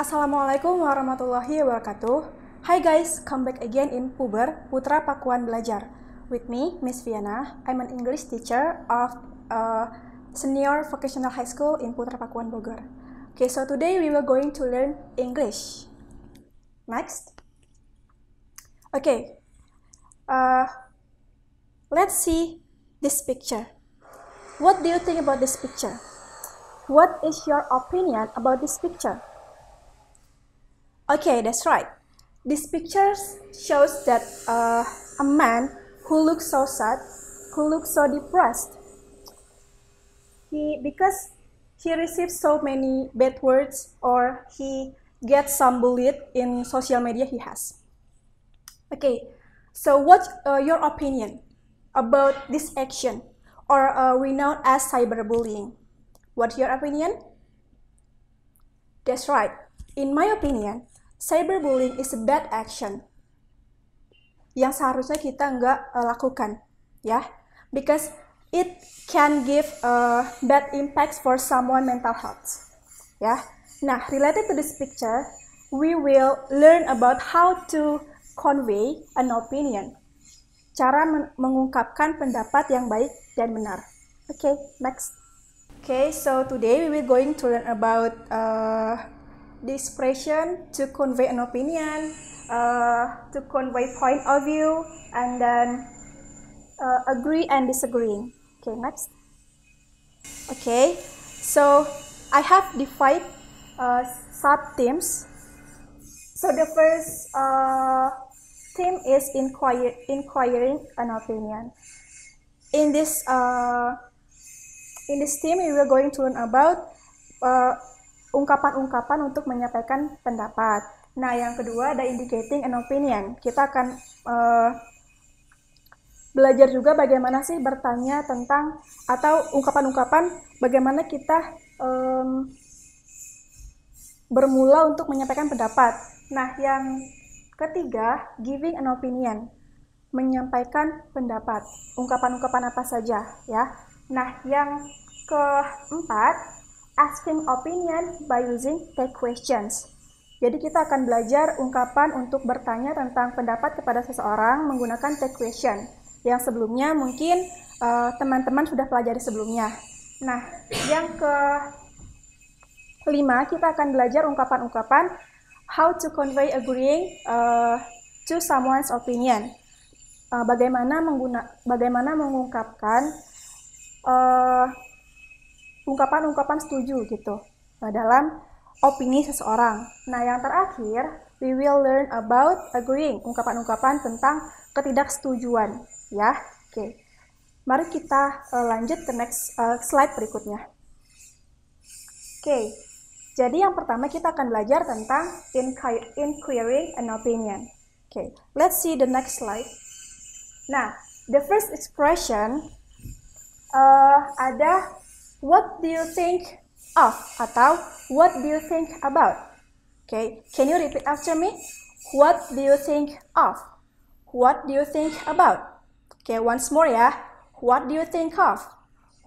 Assalamualaikum warahmatullahi wabarakatuh. Hi guys, come back again in Puber, Putra Pakuan Belajar. With me, Miss Viana. I'm an English teacher of Senior Vocational High School in Putra Pakuan Bogor. Okay, so today we will going to learn English. Next. Okay, let's see this picture. What do you think about this picture? What is your opinion about this picture? Okay, that's right. This picture shows that a man who looks so sad, who looks so depressed. Because he receives so many bad words or he gets some bullied in social media he has. Okay, so what's your opinion about this action, or we know as cyberbullying? What's your opinion? That's right. In my opinion, cyberbullying is a bad action yang seharusnya kita nggak lakukan, ya, because it can give bad impacts for someone mental health, ya. Nah, related to this picture, we will learn about how to convey an opinion, cara mengungkapkan pendapat yang baik dan benar. Okay, next. Okay, so today we will going to learn about the expression to convey an opinion, to convey point of view, and then agree and disagreeing. Okay, next. Okay, so I have divided sub-themes. So the first theme is inquiring an opinion. In this theme, we will going to learn about ungkapan-ungkapan untuk menyampaikan pendapat. Nah, yang kedua ada indicating an opinion. Kita akan belajar juga bagaimana sih bertanya tentang, atau ungkapan-ungkapan bagaimana kita bermula untuk menyampaikan pendapat. Nah, yang ketiga, giving an opinion. Menyampaikan pendapat. Ungkapan-ungkapan apa saja, ya. Nah, yang keempat, asking opinion by using take questions. Jadi kita akan belajar ungkapan untuk bertanya tentang pendapat kepada seseorang menggunakan take question. Yang sebelumnya mungkin teman-teman sudah pelajari sebelumnya. Nah, yang kelima kita akan belajar ungkapan-ungkapan how to convey agreeing to someone's opinion. Bagaimana mengungkapkan ungkapan-ungkapan setuju gitu dalam opini seseorang. Nah, yang terakhir, we will learn about agreeing, ungkapan-ungkapan tentang ketidaksetujuan, ya. Oke. Mari kita lanjut ke next slide berikutnya. Oke. Jadi yang pertama kita akan belajar tentang inquiring an opinion. Oke. Let's see the next slide. Nah, the first expression ada what do you think of atau what do you think about? Okay, can you repeat after me? What do you think of? What do you think about? Okay, once more ya. What do you think of?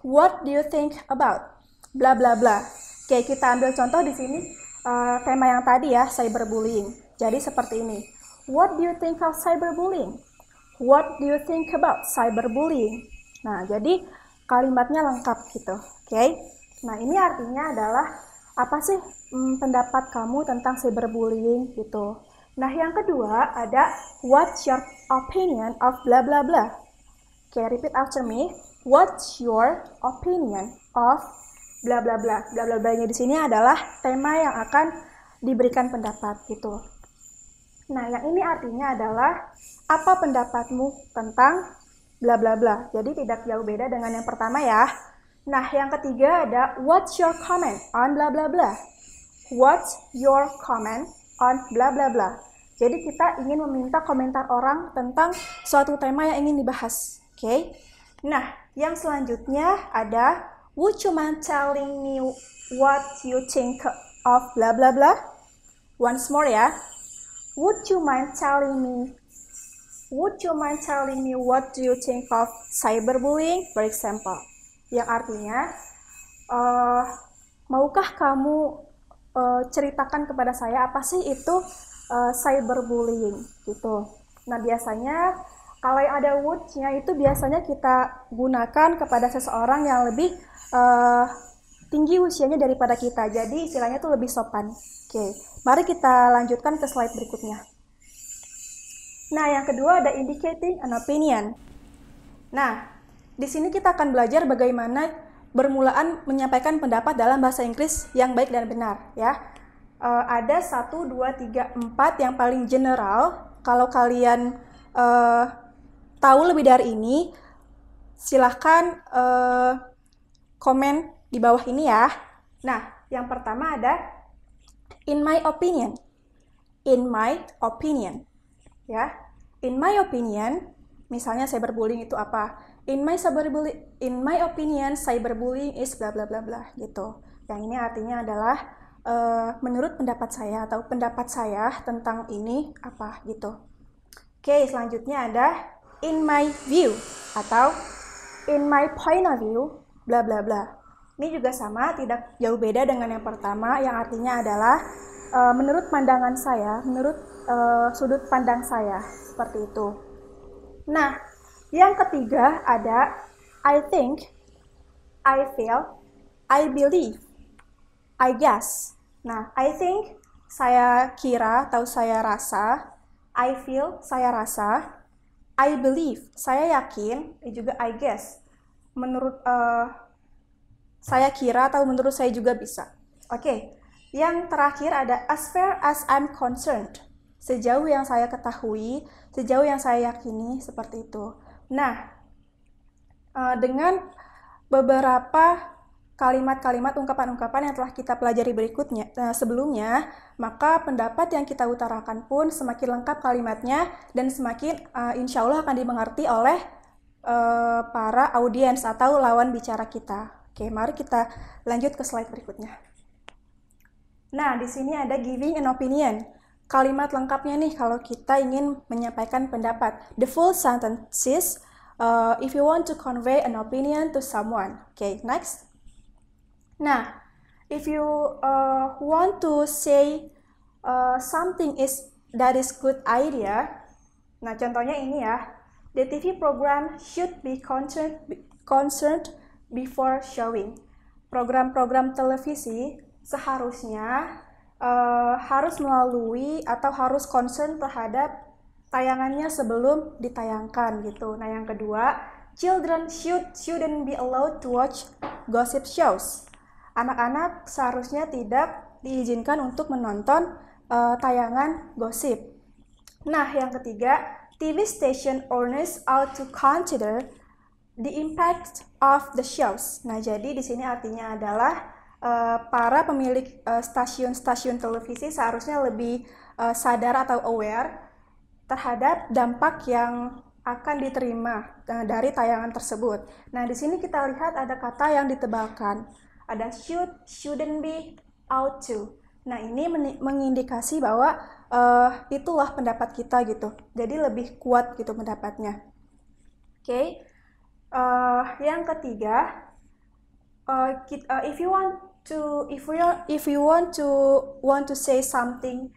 What do you think about? Bla bla bla. Okay, kita ambil contoh di sini tema yang tadi ya, cyberbullying. Jadi seperti ini. What do you think of cyberbullying? What do you think about cyberbullying? Nah, jadi kalimatnya lengkap gitu. Oke, nah ini artinya adalah apa sih pendapat kamu tentang cyberbullying gitu. Nah yang kedua ada what's your opinion of bla bla bla. Oke, repeat after me. What's your opinion of bla bla bla. Bla bla bla-nya di sini adalah tema yang akan diberikan pendapat gitu. Nah yang ini artinya adalah apa pendapatmu tentang bla bla bla. Jadi tidak jauh beda dengan yang pertama ya. Nah, yang ketiga ada what's your comment on bla bla bla. What's your comment on bla bla bla. Jadi kita ingin meminta komentar orang tentang suatu tema yang ingin dibahas. Oke. Nah, yang selanjutnya ada would you mind telling me what you think of bla bla bla? Once more ya. Would you mind telling me what do you think of cyberbullying, for example? Yang artinya, maukah kamu ceritakan kepada saya apa sih itu cyberbullying gitu. Nah, biasanya kalau yang ada words-nya itu biasanya kita gunakan kepada seseorang yang lebih tinggi usianya daripada kita. Jadi istilahnya itu lebih sopan. Oke, mari kita lanjutkan ke slide berikutnya. Nah, yang kedua ada indicating an opinion. Nah, di sini kita akan belajar bagaimana bermulaan menyampaikan pendapat dalam bahasa Inggris yang baik dan benar, ya. Ada 1, 2, 3, 4 yang paling general. Kalau kalian tahu lebih dari ini, silahkan komen di bawah ini ya. Nah, yang pertama ada in my opinion. In my opinion. Ya. In my opinion, misalnya cyberbullying itu apa? In my opinion, cyberbullying is bla bla bla bla gitu. Yang ini artinya adalah menurut pendapat saya atau pendapat saya tentang ini apa gitu. Oke, selanjutnya ada in my view atau in my point of view bla bla bla. Ini juga sama, tidak jauh beda dengan yang pertama, yang artinya adalah menurut pandangan saya, menurut sudut pandang saya, seperti itu. Nah, yang ketiga ada I think, I feel, I believe, I guess. Nah, I think, saya kira atau saya rasa, I feel, saya rasa, I believe, saya yakin, dan juga I guess. Menurut saya kira atau menurut saya juga bisa. Oke, yang terakhir ada as far as I'm concerned. Sejauh yang saya ketahui, sejauh yang saya yakini, seperti itu. Nah, dengan beberapa kalimat-kalimat, ungkapan-ungkapan yang telah kita pelajari berikutnya sebelumnya, maka pendapat yang kita utarakan pun semakin lengkap kalimatnya dan semakin insya Allah akan dimengerti oleh para audiens atau lawan bicara kita. Oke, mari kita lanjut ke slide berikutnya. Nah, di sini ada giving an opinion. Kalimat lengkapnya nih kalau kita ingin menyampaikan pendapat. The full sentences if you want to convey an opinion to someone. Okay, next. Nah, if you want to say something that is good idea. Nah, contohnya ini ya. The TV program should be concerned before showing. Program-program televisi seharusnya harus melalui atau harus concern terhadap tayangannya sebelum ditayangkan gitu. Nah, yang kedua, children shouldn't be allowed to watch gossip shows. Anak-anak seharusnya tidak diizinkan untuk menonton tayangan gosip. Nah, yang ketiga, TV station owners ought to consider the impact of the shows. Nah, jadi di sini artinya adalah para pemilik stasiun-stasiun televisi seharusnya lebih sadar atau aware terhadap dampak yang akan diterima dari tayangan tersebut. Nah, di sini kita lihat ada kata yang ditebalkan. Ada should, shouldn't be, ought to. Nah, ini mengindikasi bahwa itulah pendapat kita gitu. Jadi lebih kuat gitu pendapatnya. Oke. Yang ketiga, if you want to say something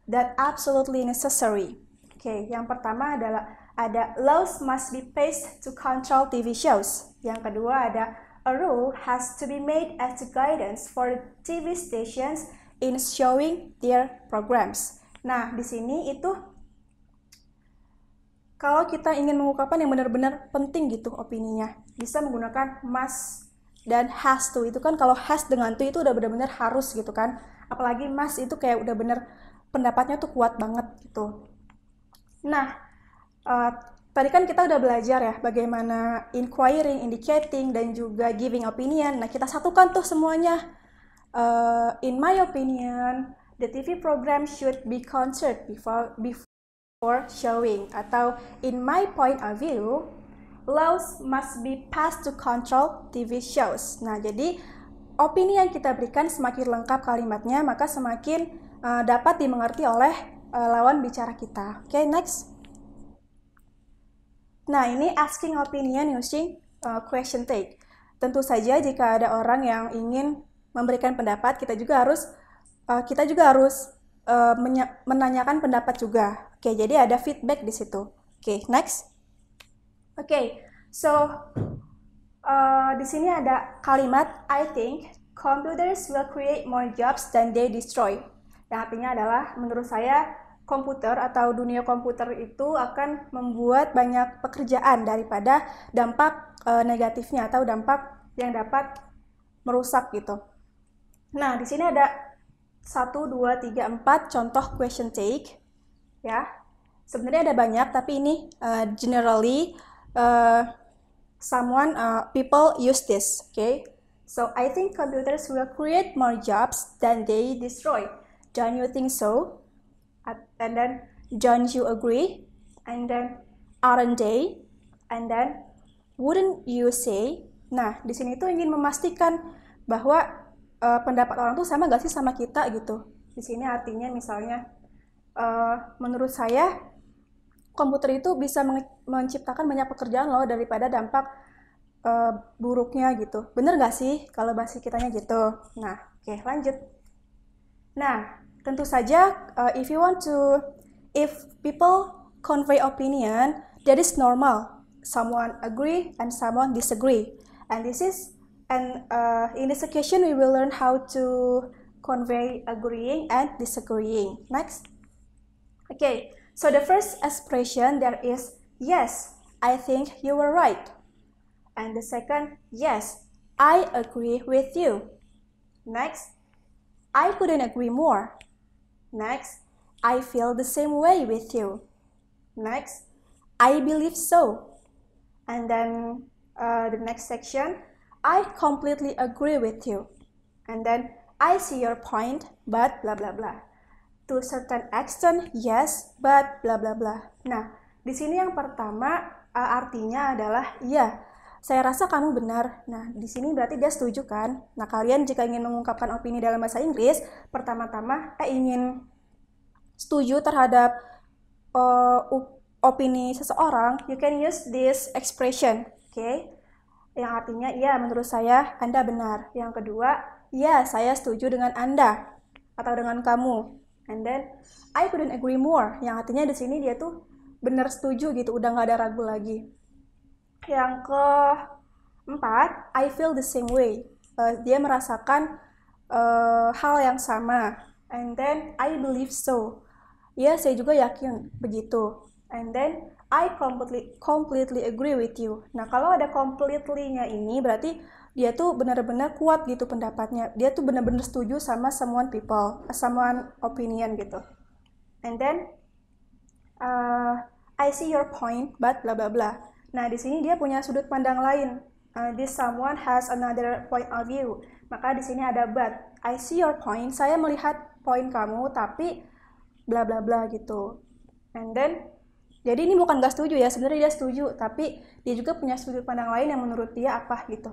that absolutely necessary. Oke, yang pertama adalah ada laws must be passed to control TV shows. Yang kedua ada a rule has to be made as a guidance for TV stations in showing their programs. Nah, di sini itu kalau kita ingin mengungkapkan yang benar-benar penting gitu opininya, bisa menggunakan must dan has to. Itu kan kalau has dengan to itu udah benar-benar harus gitu kan. Apalagi must itu kayak udah bener pendapatnya tuh kuat banget gitu. Nah, tadi kan kita udah belajar ya bagaimana inquiring, indicating, dan juga giving opinion. Nah, kita satukan tuh semuanya. In my opinion, the TV program should be concerned before showing. Atau in my point of view, laws must be passed to control TV shows. Nah, jadi opini yang kita berikan semakin lengkap kalimatnya, maka semakin dapat dimengerti oleh lawan bicara kita. Oke, next. Nah, ini asking opinion using question tag. Tentu saja jika ada orang yang ingin memberikan pendapat, kita juga harus kita juga harus menanyakan pendapat juga. Oke, jadi ada feedback di situ. Oke, next. Oke, so di sini ada kalimat I think computers will create more jobs than they destroy. Yang artinya adalah menurut saya komputer atau dunia komputer itu akan membuat banyak pekerjaan daripada dampak negatifnya atau dampak yang dapat merusak gitu. Nah, di sini ada 1, 2, 3, 4 contoh question take ya. Sebenarnya ada banyak tapi ini generally people use this, okay? So I think computers will create more jobs than they destroy. Don't you think so? And then don't you agree? And then aren't they? And then wouldn't you say? Nah, di sini tuh ingin memastikan bahwa pendapat orang tuh sama gak sih sama kita gitu. Di sini artinya misalnya menurut saya komputer itu bisa menciptakan banyak pekerjaan loh daripada dampak buruknya gitu. Bener gak sih kalau bahasa kitanya gitu? Nah, oke, lanjut. Nah, tentu saja if people convey opinion, that is normal. Someone agree and someone disagree. And in this occasion we will learn how to convey agreeing and disagreeing. Next. Okay, so the first expression there is yes, I think you were right. And the second, yes, I agree with you. Next, I couldn't agree more. Next, I feel the same way with you. Next, I believe so. And then the next section, I completely agree with you. And then I see your point, but blah blah blah. To a certain extent, yes, but blah blah blah. Nah, di sini yang pertama artinya adalah iya. Saya rasa kamu benar. Nah, di sini berarti dia setuju kan? Nah, kalian jika ingin mengungkapkan opini dalam bahasa Inggris, pertama-tama ingin setuju terhadap opini seseorang, you can use this expression, okay? Yang artinya, iya menurut saya Anda benar. Yang kedua, iya saya setuju dengan Anda atau dengan kamu. And then, I couldn't agree more. Yang artinya di sini dia tuh benar setuju gitu, udah nggak ada ragu lagi. Yang keempat, I feel the same way. Dia merasakan hal yang sama. And then, I believe so. Ya, saya juga yakin begitu. And then, I completely agree with you. Nah, kalau ada completely-nya ini, berarti dia tuh benar-benar kuat gitu pendapatnya. Dia tuh benar-benar setuju sama someone opinion gitu. And then, I see your point, but bla bla bla. Nah, di sini dia punya sudut pandang lain. This someone has another point of view. Maka di sini ada but. I see your point. Saya melihat poin kamu, tapi bla bla bla gitu. And then, jadi ini bukan gak setuju ya, sebenarnya dia setuju, tapi dia juga punya sudut pandang lain yang menurut dia apa gitu.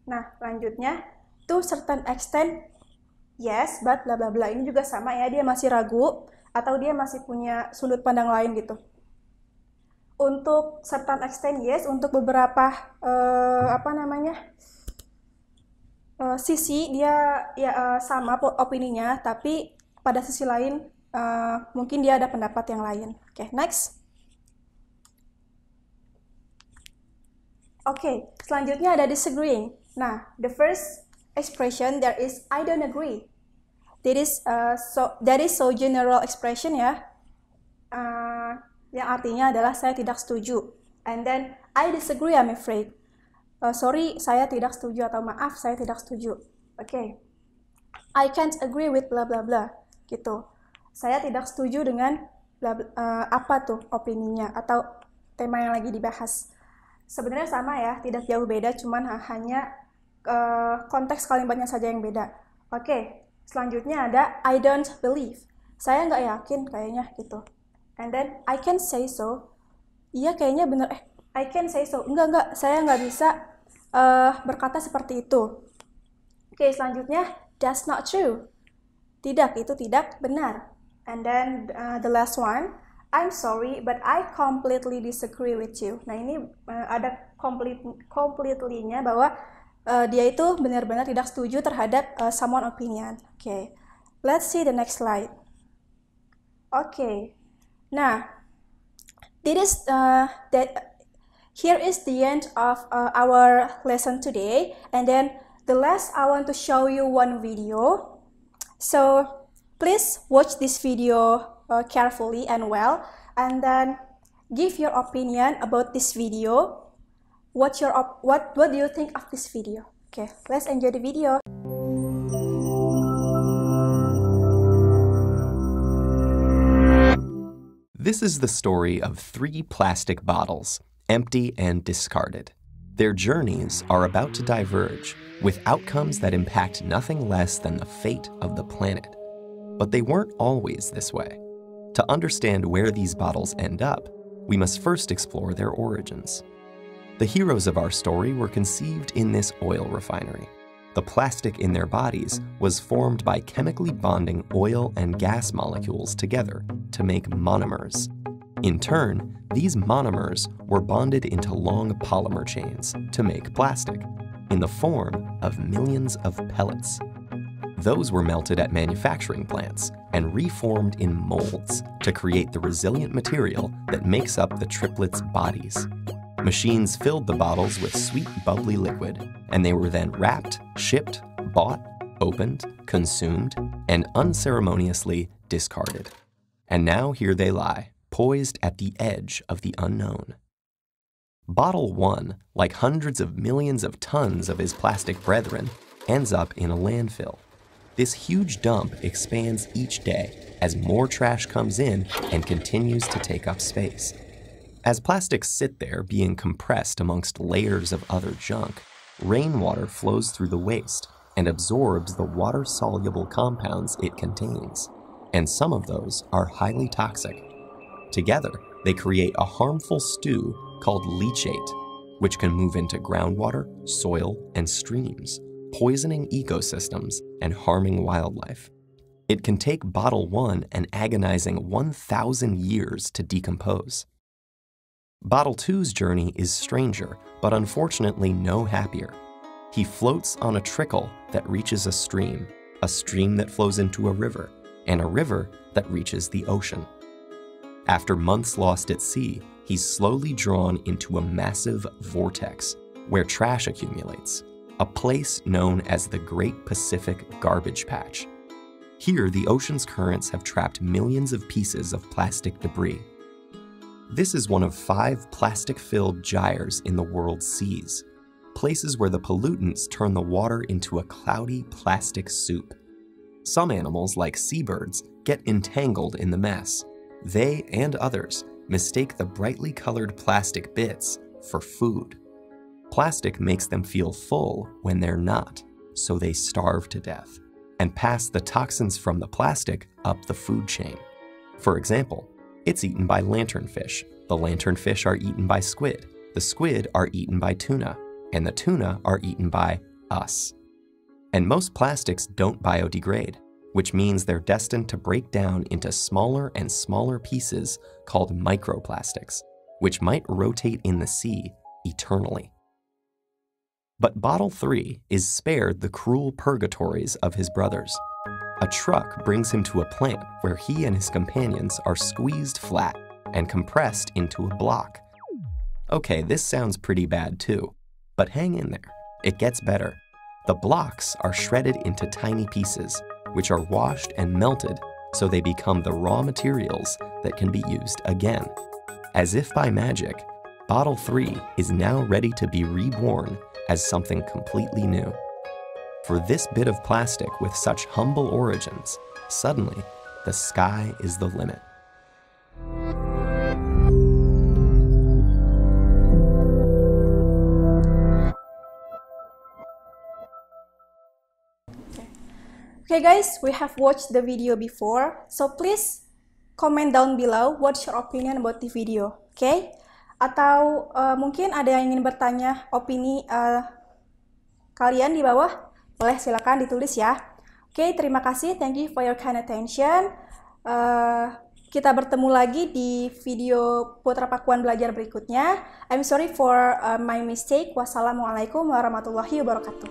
Nah, lanjutnya, to certain extent, yes, but bla bla bla. Ini juga sama ya, dia masih ragu atau dia masih punya sudut pandang lain gitu. Untuk certain extent, yes, untuk beberapa sisi dia ya sama opininya, tapi pada sisi lain mungkin dia ada pendapat yang lain. Oke, next. Oke, selanjutnya ada disagreeing. Nah, the first expression there is I don't agree. That is so general expression ya. Yang artinya adalah saya tidak setuju. And then I disagree, I'm afraid. Sorry, saya tidak setuju atau maaf, saya tidak setuju. Oke. I can't agree with bla bla bla. Gitu. Saya tidak setuju dengan apa tuh opininya atau tema yang lagi dibahas. Sebenarnya sama ya, tidak jauh beda, cuman hanya konteks kalimatnya saja yang beda. Oke, selanjutnya ada I don't believe. Saya nggak yakin kayaknya gitu. And then I can say so. Iya kayaknya bener. I can say so. Enggak, saya nggak bisa berkata seperti itu. Oke, selanjutnya that's not true. Tidak, itu tidak benar. And then the last one, I'm sorry, but I completely disagree with you. Nah, ini ada completely-nya bahwa dia itu benar-benar tidak setuju terhadap someone opinion. Oke. let's see the next slide. Okay, now here is the end of our lesson today, and then the last I want to show you one video. So please watch this video carefully and well, and then give your opinion about this video. What do you think of this video? Okay, let's enjoy the video. This is the story of 3 plastic bottles, empty and discarded. Their journeys are about to diverge, with outcomes that impact nothing less than the fate of the planet. But they weren't always this way. To understand where these bottles end up, we must first explore their origins. The heroes of our story were conceived in this oil refinery. The plastic in their bodies was formed by chemically bonding oil and gas molecules together to make monomers. In turn, these monomers were bonded into long polymer chains to make plastic, in the form of millions of pellets. Those were melted at manufacturing plants and reformed in molds to create the resilient material that makes up the triplets' bodies. Machines filled the bottles with sweet, bubbly liquid, and they were then wrapped, shipped, bought, opened, consumed, and unceremoniously discarded. And now here they lie, poised at the edge of the unknown. Bottle 1, like hundreds of millions of tons of his plastic brethren, ends up in a landfill. This huge dump expands each day as more trash comes in and continues to take up space. As plastics sit there being compressed amongst layers of other junk, rainwater flows through the waste and absorbs the water-soluble compounds it contains, and some of those are highly toxic. Together, they create a harmful stew called leachate, which can move into groundwater, soil, and streams, poisoning ecosystems and harming wildlife. It can take bottle 1 an agonizing 1,000 years to decompose. Bottle 2's journey is stranger, but unfortunately no happier. He floats on a trickle that reaches a stream that flows into a river, and a river that reaches the ocean. After months lost at sea, he's slowly drawn into a massive vortex where trash accumulates, a place known as the Great Pacific Garbage Patch. Here, the ocean's currents have trapped millions of pieces of plastic debris. This is one of 5 plastic-filled gyres in the world's seas, places where the pollutants turn the water into a cloudy plastic soup. Some animals, like seabirds, get entangled in the mess. They and others mistake the brightly colored plastic bits for food. Plastic makes them feel full when they're not, so they starve to death and pass the toxins from the plastic up the food chain. For example, it's eaten by lanternfish. The lanternfish are eaten by squid. The squid are eaten by tuna. And the tuna are eaten by us. And most plastics don't biodegrade, which means they're destined to break down into smaller and smaller pieces called microplastics, which might rotate in the sea eternally. But Bottle 3 is spared the cruel purgatories of his brothers. A truck brings him to a plant where he and his companions are squeezed flat and compressed into a block. Okay, this sounds pretty bad too, but hang in there. It gets better. The blocks are shredded into tiny pieces, which are washed and melted so they become the raw materials that can be used again. As if by magic, Bottle 3 is now ready to be reborn as something completely new. For this bit of plastic with such humble origins, suddenly, the sky is the limit. Okay guys, we have watched the video before, so please comment down below what's your opinion about the video, okay? Atau mungkin ada yang ingin bertanya opini kalian di bawah, boleh silakan ditulis ya. Oke, terima kasih, thank you for your kind attention. Kita bertemu lagi di video Putra Pakuan Belajar berikutnya. I'm sorry for my mistake. Wassalamualaikum warahmatullahi wabarakatuh.